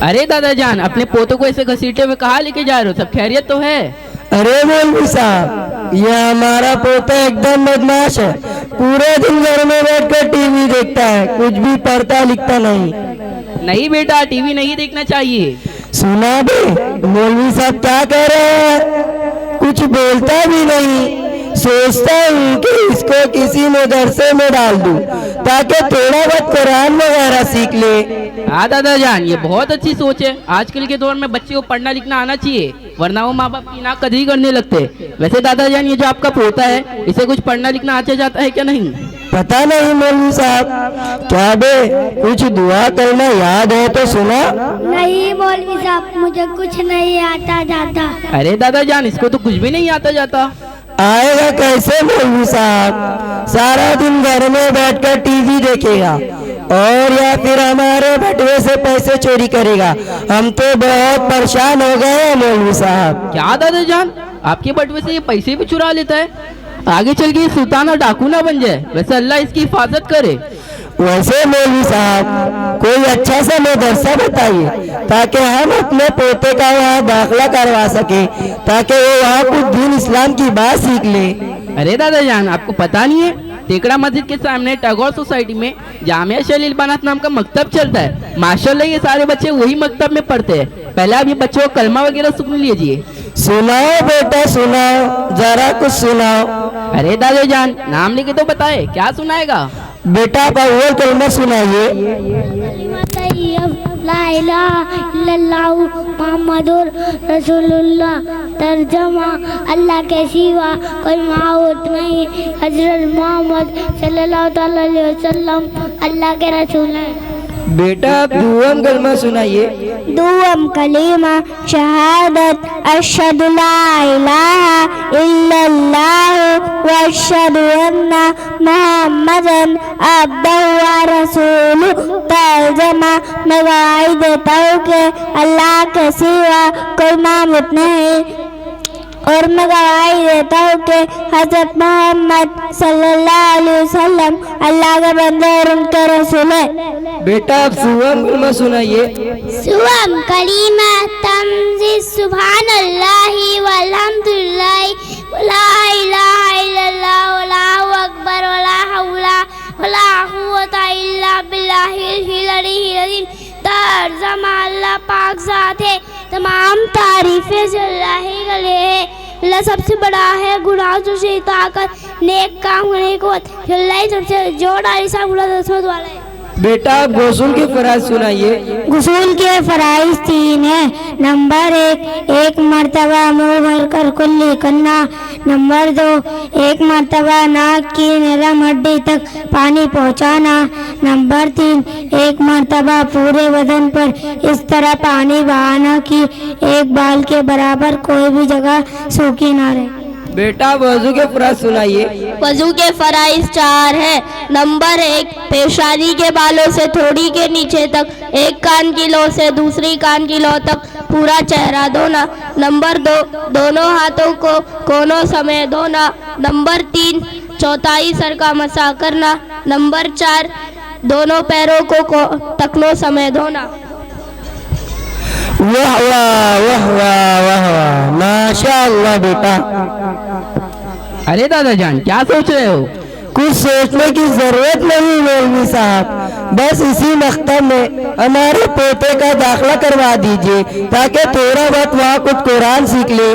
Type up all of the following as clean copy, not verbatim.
अरे दादा जान, अपने पोतों को ऐसे घसीटे हुए कहाँ लेके जा रहे हो? सब खैरियत तो है? अरे मौलवी साहब, ये हमारा पोता एकदम बदमाश है। पूरे दिन घर में बैठकर टीवी देखता है, कुछ भी पढ़ता लिखता नहीं। नहीं बेटा, टीवी नहीं देखना चाहिए। सुना बे, मौलवी साहब क्या कह रहे हैं? कुछ बोलता भी नहीं। सोचता हूँ कि इसको किसी मदरसे में डाल दूं ताकि थोड़ा बहुत कुरान वगैरह सीख ले। हाँ दादा जान, ये बहुत अच्छी सोच है। आजकल के दौर में बच्चे को पढ़ना लिखना आना चाहिए, वरना वो माँ बाप की नाकदरी करने लगते। वैसे दादा जान, ये जो आपका पोता है, इसे कुछ पढ़ना लिखना आता जाता है क्या नहीं? पता नहीं मौलवी साहब। क्या बे, कुछ दुआ करना याद है तो सुना। नहीं मौलवी साहब, मुझे कुछ नहीं आता जाता। अरे दादा जान, इसको तो कुछ भी नहीं आता जाता। आएगा कैसे मौलवी साहब? सारा दिन घर में बैठकर टीवी देखेगा और या फिर हमारे बटुए से पैसे चोरी करेगा। हम तो बहुत परेशान हो गए हैं मौलवी साहब। क्या दादा जान, आपके बटुए से ये पैसे भी चुरा लेता है? आगे चल के सुल्तान डाकू ना बन जाए। वैसे अल्लाह इसकी हिफाजत करे। वैसे मौलवी साहब, कोई अच्छा सा मदरसा बताइए ताकि हम अपने पोते का वहाँ दाखिला करवा सके, ताकि वो वहाँ कुछ दीन इस्लाम की बात सीख ले। अरे दादा जान, आपको पता नहीं है, टेकड़ा मस्जिद के सामने टैगोर सोसाइटी में जामिया शलील बनात नाम का मकतब चलता है। माशाल्लाह ये सारे बच्चे वही मकतब में पढ़ते हैं। पहले आप ये बच्चों को कलमा वगैरह सुन लीजिए। सुनाओ बेटा, सुनाओ, जरा कुछ सुनाओ। अरे दादा जान, नाम लेके तो बताए, क्या सुनाएगा? बेटा का वो कलमा सुनाइए। ला इलाहा इल्लल्लाह मुहम्मदुर रसूलुल्लाह। तर्जमा, अल्लाह के सिवा कोई माबूद नहीं। हजरत मोहम्मद सल्लल्लाहु अलैहि वसल्लम अल्लाह के रसूल हैं। बेटा आप दुआम कलमा सुनाइए। दुआम कलीमा शहादत अशहदु ला इलाहा इल्लल्लाह व अशहदु अन्ना मुहम्मदन अब्दुहु व रसूलुहु। तर्जमा, मैं गवाही देता हूँ कि अल्लाह के सिवा कोई माबूद नहीं और मैं गवाही देता हूँ कि हज़रत मोहम्मद सल्लल्लाहु अलैहि वसल्लम अल्लाह के बंदे और उनके रसूल हैं। बेटा आप सुवम कलमा सुनाइए। सुवम कलीमा तमज़ीद सुब्हानल्लाहि वल्हम्दुलिल्लाहि वला इलाहा इल्लल्लाह वल्लाहु अकबर वला हौला वला कुव्वता इल्ला बिल्लाहिल अलीय्यिल अज़ीम। तर्जमा, अल्लाह पाक ज़ात है, तमाम तारीफ़ें अल्लाह ही के लिए है। अल्लाह सबसे बड़ा है, गुनाहों से ताकत, नेक काम करने को अल्लाह सबसे जोड़ आलिशा गुलाम वाला है। बेटा आप गुस्ल के फराइज सुनाइए। गुस्ल के फराइज 3 है। नंबर 1, एक मरतबा मुँह भर कर कुल्ली करना। नंबर 2, एक मरतबा नाक की नरम हड्डी तक पानी पहुँचाना। नंबर 3, एक मरतबा पूरे बदन पर इस तरह पानी बहाना कि एक बाल के बराबर कोई भी जगह सूखी ना रहे। बेटा वजू के फराइज सुनाइए। वजू के फराइज 4 है। नंबर 1, पेशानी के बालों से थोड़ी के नीचे तक, एक कान की लौ से दूसरी कान की लौ तक पूरा चेहरा धोना। नंबर 2, दोनों हाथों को कोनों समेत धोना। नंबर 3, चौथाई सर का मसा करना। नंबर 4, दोनों पैरों को टखनों समेत धोना। वाह वाह वाह वाह वाह वाह, माशाअल्लाह बेटा। अरे दादा जान, क्या सोच रहे हो? कुछ सोचने की जरूरत नहीं मौलवी साहब, बस इसी मकतब में हमारे पोते का दाखिला करवा दीजिए ताकि थोड़ा बहुत वहाँ कुछ कुरान सीख ले।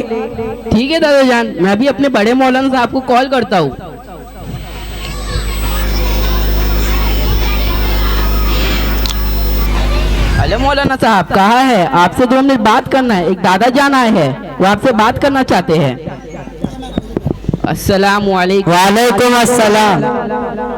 ठीक है दादा जान, मैं अभी अपने बड़े मौलाना साहब को कॉल करता हूँ। हेलो मौलाना साहब, कहाँ है? आपसे 2 मिनट बात करना है। एक दादा जान आए हैं, वो आपसे बात करना चाहते हैं। अस्सलाम वालेकुम। वालेकुम अस्सलाम।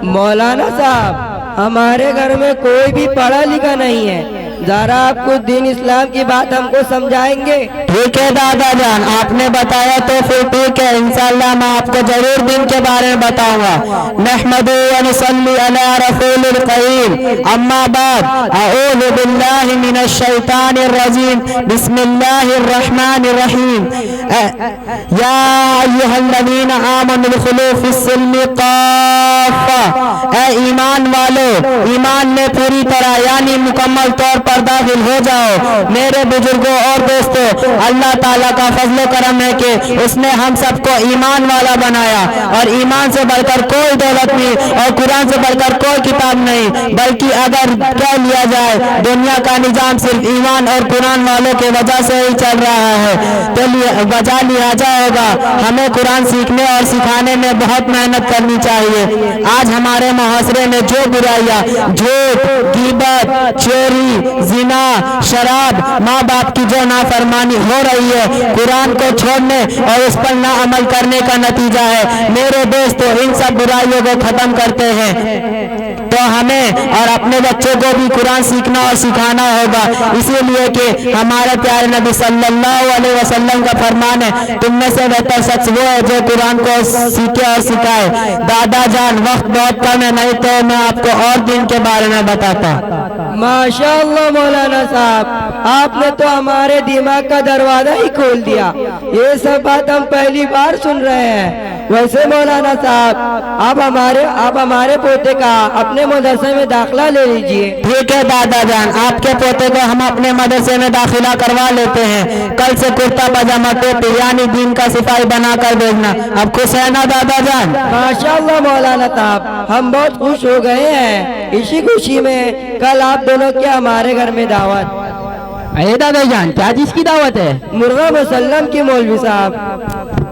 मौलाना साहब, हमारे घर में कोई भी पढ़ा लिखा नहीं है, जरा आप कुछ दीन इस्लाम की बात हमको समझाएंगे? ठीक है दादा जान, आपने बताया तो फिर ठीक है, इंशाअल्लाह मैं आपको जरूर दीन के बारे में बताऊंगा। नहमदु व नसल्ली अला रसूलिल करीम, अम्मा बाद, अऊज़ु बिल्लाहि मिनश शैतानिर रजीम, बिस्मिल्लाहिर रहमानिर रहीम। या अय्युहल्लज़ीना आमनु दुखुलू फिस्सिल्मि काफ़ा। ऐ ईमान वालो, ईमान में पूरी तरह यानी मुकम्मल तौर पर पर दाखिल हो जाओ। मेरे बुजुर्गों और दोस्तों, अल्लाह ताला का फजल करम है कि उसने हम सबको ईमान वाला बनाया, और ईमान से बढ़कर कोई दौलत नहीं और कुरान से बढ़कर कोई किताब नहीं। बल्कि अगर कह लिया जाए दुनिया का निजाम सिर्फ ईमान और कुरान वालों के वजह से ही चल रहा है, तो वजह लिहाजा होगा हमें कुरान सीखने और सिखाने में बहुत मेहनत करनी चाहिए। आज हमारे मुआशरे में जो बुराइयां, झूठ, गीबत, चोरी, जिना, शराब, माँ बाप की जो नाफरमानी हो रही है, कुरान को छोड़ने और उस पर ना अमल करने का नतीजा है। मेरे दोस्तों, इन सब बुराइयों को खत्म करते हैं तो हमें और अपने बच्चों को भी कुरान सीखना और सिखाना होगा। इसीलिए कि हमारे प्यारे नबी सल्लल्लाहु अलैहि वसल्लम का फरमान है, तुम में से बेहतर शख्स वो है जो कुरान को सीखे और सिखाए। दादा जान, वक्त बहुत कम है, नहीं तो मैं आपको और दिन के बारे में बताता। माशाअल्लाह मौलाना साहब, आपने तो हमारे दिमाग का दरवाजा ही खोल दिया। ये सब बात हम पहली बार सुन रहे हैं। वैसे मौलाना साहब, आप हमारे पोते का अपने मदरसे में दाखिला ले लीजिए। ठीक है दादा जान, आपके पोते को हम अपने मदरसे में दाखिला करवा लेते हैं। कल से कुर्ता पजामा टोपी यानी दीन का सिपाही बना कर भेजना। अब खुश है ना दादा जान? माशाअल्लाह मौलाना साहब, हम बहुत खुश हो गए हैं। इसी खुशी में कल आप दोनों की हमारे घर में दावत। अरे दादा जान, क्या चीज की दावत है? मुर्गा मुसल्लम की मौलवी साहब।